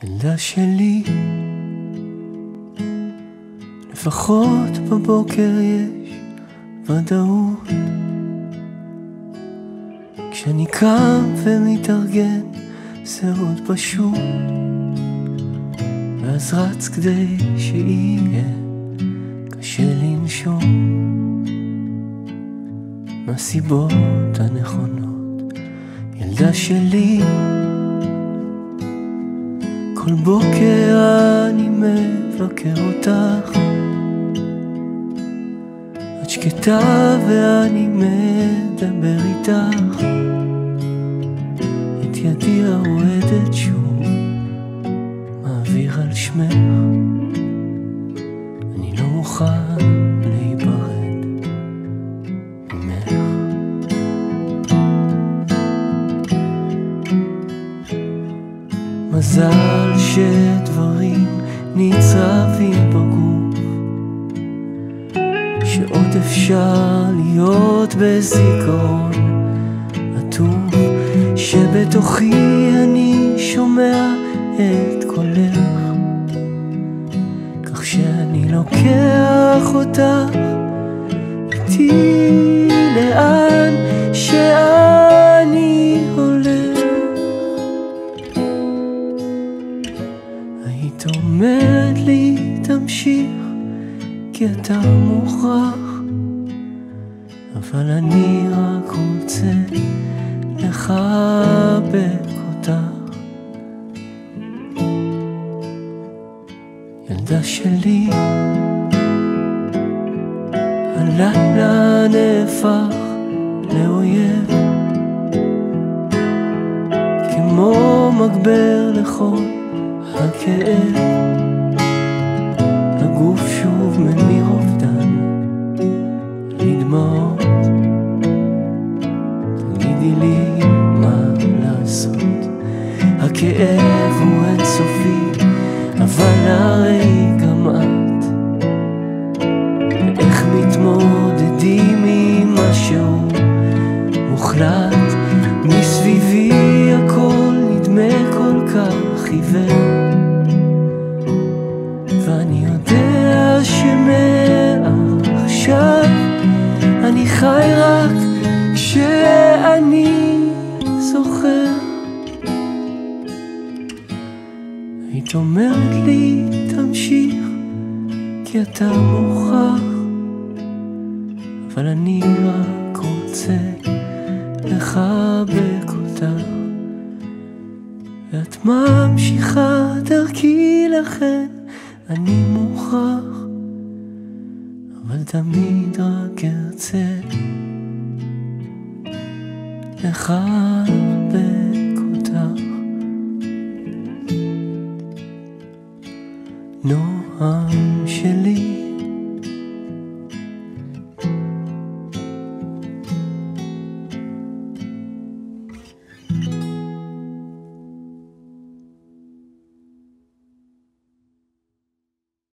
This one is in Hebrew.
ילדה שלי, לפחות בבוקר יש ודאות. כשאני קם ומתארגן זה עוד פשוט, ואז רץ כדי שיהיה קשה לנשום מהסיבות הנכונות. ילדה שלי, כל בוקר אני מבקר אותך, את שקטה ואני מדבר איתך, את ידי הרועדת שוב מעביר על שמך, אני לא מוכן להיפרד ממך. מזל שדברים נצרבים בגוף, שעוד אפשר להיות בזיכרון עטוף, שבתוכי אני שומע את קולך, כך שאני לוקח אותך איתי לאן שאני הולך. היית אומרת לי תמשיך כי אתה מוכרח, אבל אני רק רוצה לחבק אותך. ילדה שלי, הלילה נהפך לאויב, כמו מגבר לכל הכאב, הגוף שוב ממיר אובדן לדמעות. תגידי לי מה לעשות, הכאב הוא אינסופי, אבל הרי גם את, ואיך מתמודדים עם משהו מוחלט מסביבי, הכל נדמה כל כך עיוור, ואני יודע שמעכשיו אני חי רק כשאני זוכר. היית אומרת לי תמשיך כי אתה מוכרח, אבל אני רק רוצה לחבק אותך, ואת ממשיכה דרכי, לכן אני מוכרח, אבל תמיד רק ארצה לחבק אותך. נועם שלי,